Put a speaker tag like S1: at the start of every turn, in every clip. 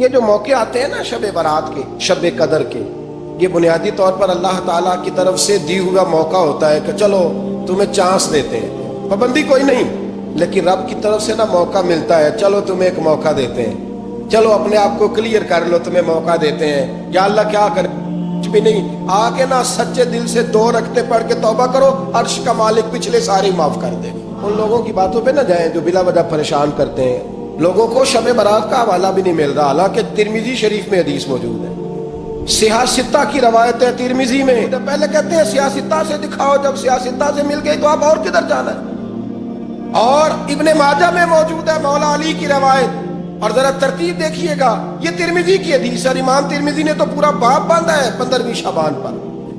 S1: یہ جو موقع آتے ہیں نا شب برات کے، شب قدر کے، یہ بنیادی طور پر اللہ تعالیٰ کی طرف سے دی ہوا موقع ہوتا ہے کہ چلو تمہیں چانس دیتے ہیں، پابندی کوئی نہیں، لیکن رب کی طرف سے نا موقع ملتا ہے، چلو تمہیں ایک موقع دیتے ہیں، چلو اپنے آپ کو کلیئر کر لو، تمہیں موقع دیتے ہیں۔ یا اللہ کیا کرے؟ کچھ بھی نہیں، آ کے نا سچے دل سے 2 رکعتیں پڑھ کے توبہ کرو، عرش کا مالک پچھلے سارے معاف کر دے۔ ان لوگوں کی باتوں پہ نہ جائیں جو بلا وجہ پریشان کرتے ہیں لوگوں کو۔ شب برات کا حوالہ بھی نہیں مل رہا، حالانکہ ترمذی شریف میں حدیث موجود ہے، سیاہ ستہ کی روایت ہے ترمذی میں۔ پہلے کہتے ہیں سیاہ ستہ سے دکھاؤ، جب سیاہ ستہ سے مل گئی تو آپ اور کدھر جانا ہے؟ اور ابن ماجہ میں موجود ہے مولا علی کی روایت، اور ذرا ترتیب دیکھیے گا، یہ ترمذی کی حدیث ہے، امام ترمذی نے تو پورا باب باندھا ہے 15ویں شعبان پر،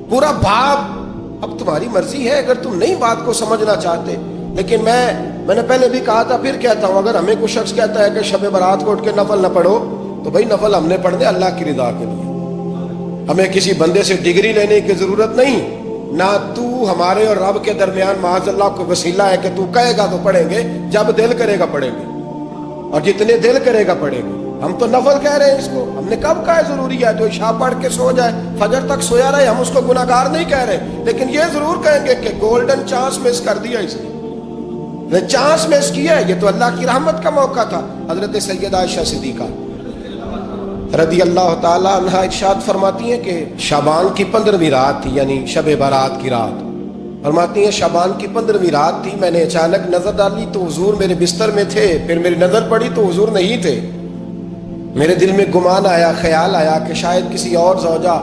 S1: پورا باب۔ اب تمہاری مرضی ہے اگر تم نہیں بات کو سمجھنا چاہتے، لیکن میں نے پہلے بھی کہا تھا، پھر کہتا ہوں، اگر ہمیں کوئی شخص کہتا ہے کہ شب برات کو اٹھ کے نفل نہ پڑھو، تو بھائی نفل ہم نے پڑھنے اللہ کی رضا کے لیے، ہمیں کسی بندے سے ڈگری لینے کی ضرورت نہیں، نہ تو ہمارے اور رب کے درمیان معاذ اللہ کو وسیلہ ہے کہ تو کہے گا تو پڑھیں گے، جب دل کرے گا پڑھیں گے، اور جتنے دل کرے گا پڑھیں گے۔ ہم تو نفل کہہ رہے ہیں اس کو، ہم نے کب کہا ہے ضروری ہے جو عشاء پڑھ کے سو جائے فجر تک سویا رہے، ہم اس کو گناہگار نہیں کہہ رہے، لیکن یہ ضرور کہیں گے کہ گولڈن چانس مس کر دیا اس نے چانس مس کیا ہے، یہ تو اللہ کی رحمت کا موقع تھا۔ حضرت سیدہ عائشہ صدیقہ رضی اللہ تعالی عنہا ارشاد فرماتی ہیں کہ شعبان کی 15ویں رات تھی، یعنی شب برات کی رات، فرماتی ہیں شعبان کی 15ویں رات تھی، میں نے اچانک نظر ڈالی تو حضور میرے بستر میں تھے، پھر میری نظر پڑی تو حضور نہیں تھے، میرے دل میں گمان آیا، خیال آیا کہ شاید کسی اور زوجہ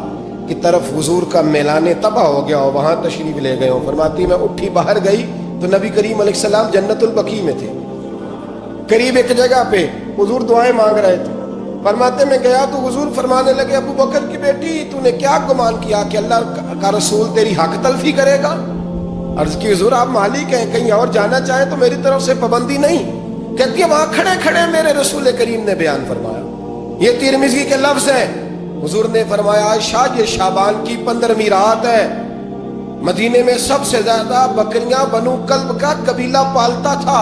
S1: کی طرف حضور کا میلان تباہ ہو گیا ہو، وہاں تشریف لے گئے ہوں۔ فرماتی میں اٹھی باہر گئی تو نبی کریم علیہ السلام جنت البقیع میں تھے، قریب ایک جگہ پہ حضور دعائیں مانگ رہے تھے۔ فرماتے میں گیا تو حضور فرمانے لگے، ابو بکر کی بیٹی تو نے کیا گمان کیا کہ اللہ کا رسول تیری حق تلفی کرے گا؟ عرض کی حضور آپ مالک ہیں، کہیں اور جانا چاہیں تو میری طرف سے پابندی نہیں۔ کہتی ہے وہاں کھڑے کھڑے میرے رسول کریم نے بیان فرمایا، یہ ترمذی کے لفظ ہیں، حضور نے فرمایا عائشہ یہ شعبان کی 15ویں رات ہے، مدینے میں سب سے زیادہ بکریاں بنو کلب کا قبیلہ پالتا تھا،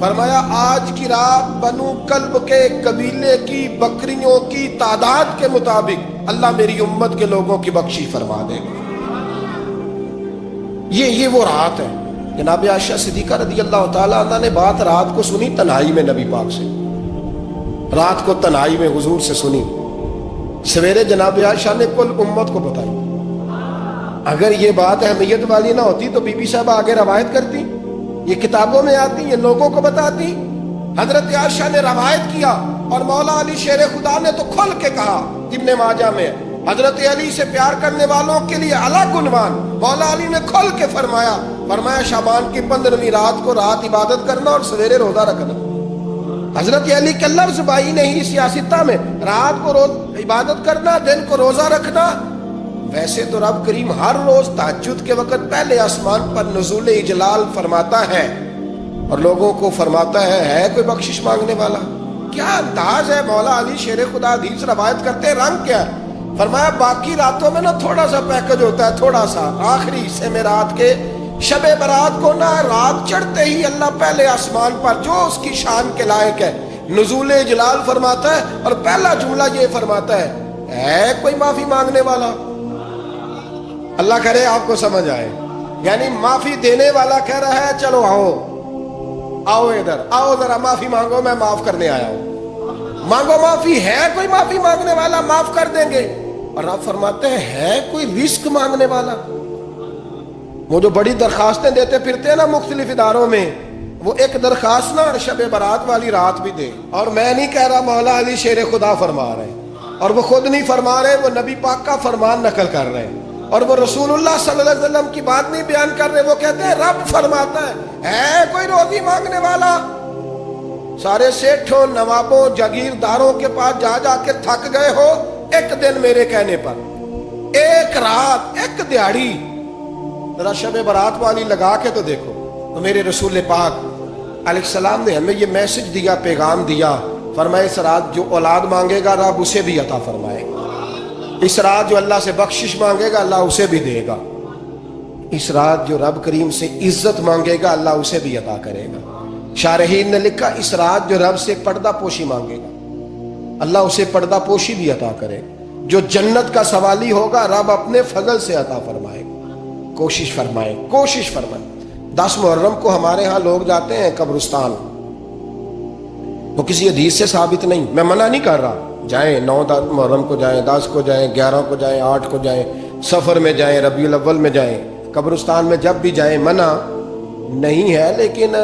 S1: فرمایا آج کی رات بنو کلب کے قبیلے کی بکریوں کی تعداد کے مطابق اللہ میری امت کے لوگوں کی بخشی فرما دے گا۔ یہ وہ رات ہے۔ جناب عائشہ صدیقہ رضی اللہ تعالیٰ عنہ نے بات رات کو سنی تنہائی میں، نبی پاک سے رات کو تنہائی میں حضور سے سنی، سویرے جناب عائشہ نے کل امت کو بتائی۔ اگر یہ بات اہمیت والی نہ ہوتی تو بی بی صاحبہ آگے روایت کرتی، یہ کتابوں میں آتی، یہ لوگوں کو بتاتی۔ حضرت عائشہ نے روایت کیا اور مولا علی شیر خدا نے تو کھل کے کہا، ابن ماجہ میں حضرت علی سے پیار کرنے والوں کے لیے الگ عنوان، مولا علی نے کھل کے فرمایا شعبان کی 15ویں رات کو رات عبادت کرنا اور سویرے روزہ رکھنا۔ حضرت علی کے لفظ بائی نہیں سیاستہ میں، رات کو روز عبادت کرنا، دن کو روزہ رکھنا۔ ویسے تو رب کریم ہر روز تہجد کے وقت پہلے آسمان پر نزول اجلال فرماتا ہے اور لوگوں کو فرماتا ہے کوئی بخشش مانگنے والا؟ کیا انداز ہے مولا علی شیر خدا حدیث روایت کرتے ہیں، رنگ کیا ہے؟ فرمایا باقی راتوں میں نا تھوڑا سا پیکج ہوتا ہے، تھوڑا سا آخری حصے میں رات کے شب برات کو نا رات چڑھتے ہی اللہ پہلے آسمان پر جو اس کی شان کے لائق ہے نزول اجلال فرماتا ہے، اور پہلا جملہ یہ فرماتا ہے کوئی معافی مانگنے والا؟ اللہ کرے آپ کو سمجھ آئے، یعنی معافی دینے والا کہہ رہا ہے چلو آؤ ادھر آؤ ذرا معافی مانگو، میں معاف کرنے آیا ہوں، مانگو معافی، ہے کوئی معافی مانگنے والا؟ معاف کر دیں گے۔ اور آپ فرماتے ہیں ہے کوئی رزق مانگنے والا؟ وہ جو بڑی درخواستیں دیتے پھرتے ہیں نا مختلف اداروں میں، وہ ایک درخواست نا شب برات والی رات بھی دے۔ اور میں نہیں کہہ رہا، مولا علی شیر خدا فرما رہے ہیں، اور وہ خود نہیں فرما رہے، وہ نبی پاک کا فرمان نقل کر رہے ہیں، اور وہ رسول اللہ صلی اللہ علیہ وسلم کی بات نہیں بیان کر رہے، وہ کہتے ہیں رب فرماتا ہے کوئی روزی مانگنے والا؟ سارے سیٹھوں نوابوں جاگیرداروں کے پاس جا جا کے تھک گئے ہو، ایک دن میرے کہنے پر، ایک رات، ایک دیہڑی ذرا شب برات والی لگا کے تو دیکھو۔ تو میرے رسول پاک علیہ السلام نے ہمیں یہ میسج دیا، پیغام دیا، فرمائے اس رات جو اولاد مانگے گا رب اسے بھی عطا فرمائے گا، اس رات جو اللہ سے بخشش مانگے گا اللہ اسے بھی دے گا، اس رات جو رب کریم سے عزت مانگے گا اللہ اسے بھی عطا کرے گا۔ شارحین نے لکھا اس رات جو رب سے پردہ پوشی مانگے گا، اللہ اسے پردہ پوشی بھی عطا کرے. جو جنت کا سوالی ہوگا رب اپنے فضل سے عطا فرمائے. کوشش فرمائیں, کوشش فرمائیں. 10 محرم کو ہمارے ہاں لوگ جاتے ہیں قبرستان, وہ کسی حدیث سے ثابت نہیں, میں منع نہیں کر رہا, جائیں 9 محرم کو جائیں, 10 کو جائیں, 11 کو جائیں, 8 کو جائیں, سفر میں جائیں, ربیع الاول میں جائیں, قبرستان میں جب بھی جائیں, منع نہیں ہے. لیکن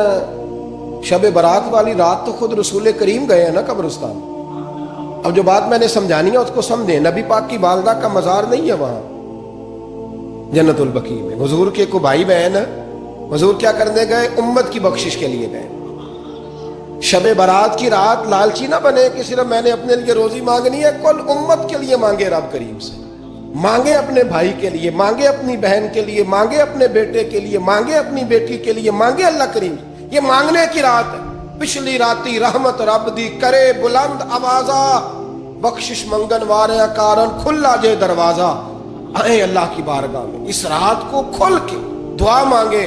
S1: شب برات والی رات تو خود رسول کریم گئے ہیں نا قبرستان. اب جو بات میں نے سمجھانی ہے اس کو سمجھیں. نبی پاک کی والدہ کا مزار نہیں ہے وہاں جنت البقیع میں. حضور کے کو بھائی بہن, حضور کیا کرنے گئے؟ امت کی بخشش کے لیے گئے. شب برات کی رات لالچی نہ بنے کہ صرف میں نے اپنے لیے روزی مانگنی ہے, کل امت کے لیے مانگے. رب کریم سے مانگے, اپنے بھائی کے لیے مانگے, اپنی بہن کے لیے مانگے, اپنے بیٹے کے لیے مانگے, اپنی بیٹی کے لیے مانگے. اللہ کریم یہ مانگنے کی رات ہے. پچھلی راتی رحمت رب دی کرے بلند آوازہ, بخشش منگن وارے کارن کھلا جے دروازہ. آئیں اللہ کی بارگاہ میں اس رات کو کھل کے دعا مانگے,